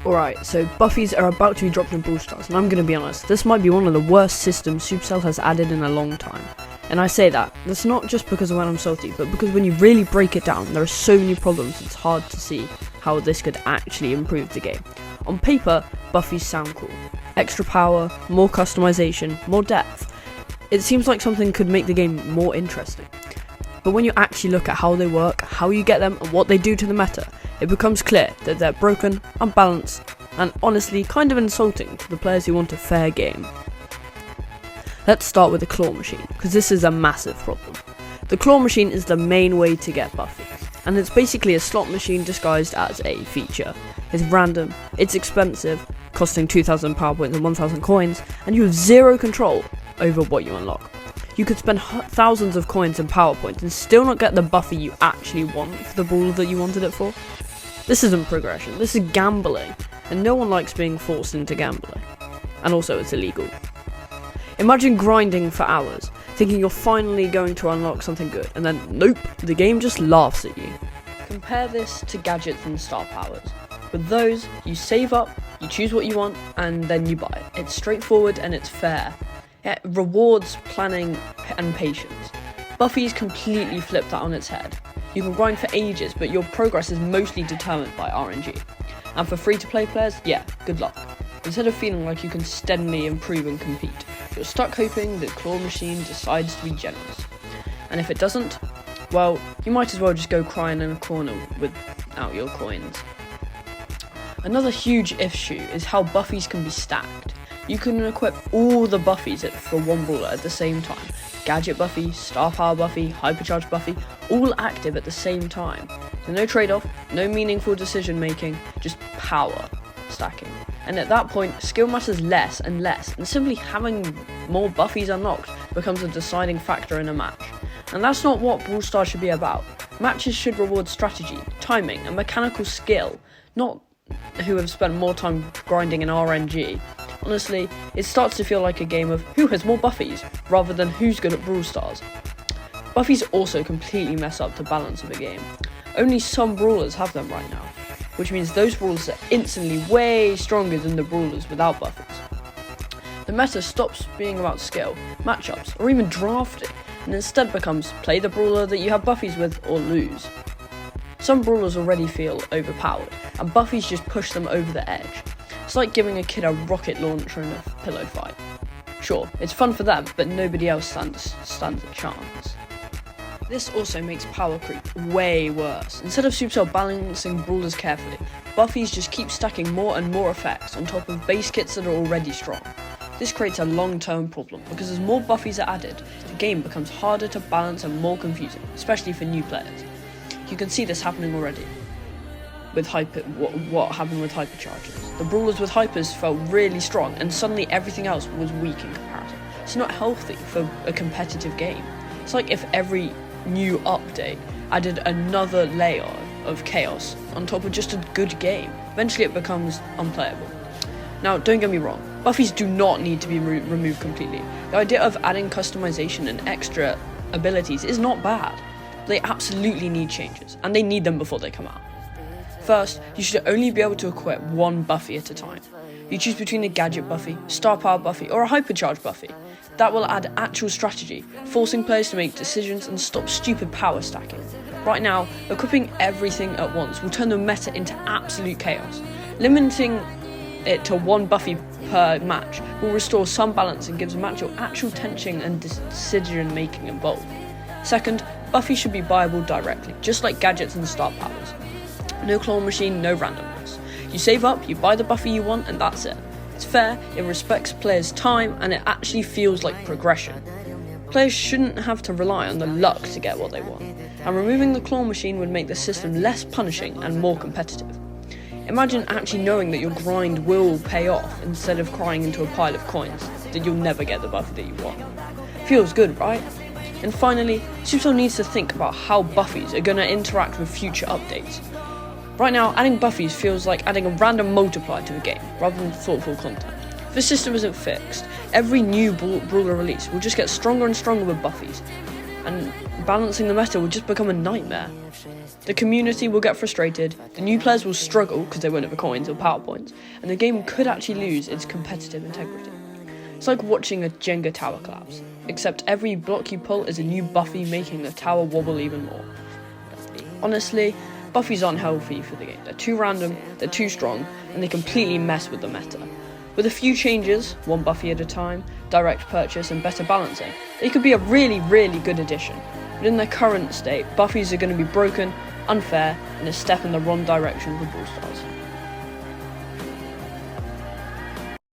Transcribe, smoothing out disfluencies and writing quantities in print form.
Alright, so buffies are about to be dropped in Brawl Stars, and I'm going to be honest, this might be one of the worst systems Supercell has added in a long time. And I say that's not just because of when I'm salty, but because when you really break it down, there are so many problems it's hard to see how this could actually improve the game. On paper, buffies sound cool. Extra power, more customization, more depth. It seems like something could make the game more interesting. But when you actually look at how they work, how you get them, and what they do to the meta, it becomes clear that they're broken, unbalanced, and honestly kind of insulting to the players who want a fair game. Let's start with the claw machine, because this is a massive problem. The claw machine is the main way to get buffies, and it's basically a slot machine disguised as a feature. It's random, it's expensive, costing 2,000 power points and 1,000 coins, and you have zero control over what you unlock. You could spend thousands of coins and power points and still not get the buffy you actually want for the brawler that you wanted it for. This isn't progression, this is gambling, and no one likes being forced into gambling. And also it's illegal. Imagine grinding for hours, thinking you're finally going to unlock something good, and then nope, the game just laughs at you. Compare this to gadgets and star powers. With those, you save up, you choose what you want, and then you buy it. It's straightforward and it's fair. It rewards planning and patience. Buffies completely flip that on its head. You can grind for ages, but your progress is mostly determined by RNG. And for free-to-play players, yeah, good luck. Instead of feeling like you can steadily improve and compete, you're stuck hoping the claw machine decides to be generous. And if it doesn't, well, you might as well just go crying in a corner without your coins. Another huge issue is how buffies can be stacked. You can equip all the buffies for one brawler at the same time. Gadget buffy, star power buffy, hypercharge buffy, all active at the same time. So no trade-off, no meaningful decision making, just power stacking. And at that point, skill matters less and less, and simply having more buffies unlocked becomes a deciding factor in a match. And that's not what Brawl Stars should be about. Matches should reward strategy, timing, and mechanical skill, not who have spent more time grinding in RNG. Honestly, it starts to feel like a game of who has more buffies, rather than who's good at Brawl Stars. Buffies also completely mess up the balance of a game. Only some brawlers have them right now, which means those brawlers are instantly way stronger than the brawlers without buffies. The meta stops being about skill, matchups, or even drafting, and instead becomes play the brawler that you have buffies with or lose. Some brawlers already feel overpowered, and buffies just push them over the edge. It's like giving a kid a rocket launcher in a pillow fight. Sure, it's fun for them, but nobody else stands a chance. This also makes power creep way worse. Instead of Supercell balancing brawlers carefully, buffies just keep stacking more and more effects on top of base kits that are already strong. This creates a long-term problem, because as more buffies are added, the game becomes harder to balance and more confusing, especially for new players. You can see this happening already with what happened with hyperchargers. The brawlers with hypers felt really strong, and suddenly everything else was weak in comparison. It's not healthy for a competitive game. It's like if every new update added another layer of chaos on top of just a good game. Eventually it becomes unplayable. Now, don't get me wrong, buffies do not need to be removed completely. The idea of adding customization and extra abilities is not bad. They absolutely need changes, and they need them before they come out. First, you should only be able to equip one buffy at a time. You choose between a gadget buffy, star power buffy, or a hypercharge buffy. That will add actual strategy, forcing players to make decisions and stop stupid power stacking. Right now, equipping everything at once will turn the meta into absolute chaos. Limiting it to one buffy per match will restore some balance and gives a match actual tension and decision making involved. Second, buffies should be buyable directly, just like gadgets and star powers. No claw machine, no randomness. You save up, you buy the buffy you want, and that's it. It's fair, it respects players' time, and it actually feels like progression. Players shouldn't have to rely on the luck to get what they want, and removing the claw machine would make the system less punishing and more competitive. Imagine actually knowing that your grind will pay off instead of crying into a pile of coins that you'll never get the buffy that you want. Feels good, right? And finally, Supercell needs to think about how buffies are going to interact with future updates. Right now, adding buffies feels like adding a random multiplier to a game, rather than thoughtful content. If the system isn't fixed, every new brawler release will just get stronger and stronger with buffies, and balancing the meta will just become a nightmare. The community will get frustrated, the new players will struggle because they won't have coins or power points, and the game could actually lose its competitive integrity. It's like watching a Jenga tower collapse, except every block you pull is a new buffy making the tower wobble even more. Honestly, buffies aren't healthy for the game. They're too random, they're too strong, and they completely mess with the meta. With a few changes, one buffy at a time, direct purchase and better balancing, they could be a really, really good addition. But in their current state, buffies are going to be broken, unfair, and a step in the wrong direction for Brawl Stars.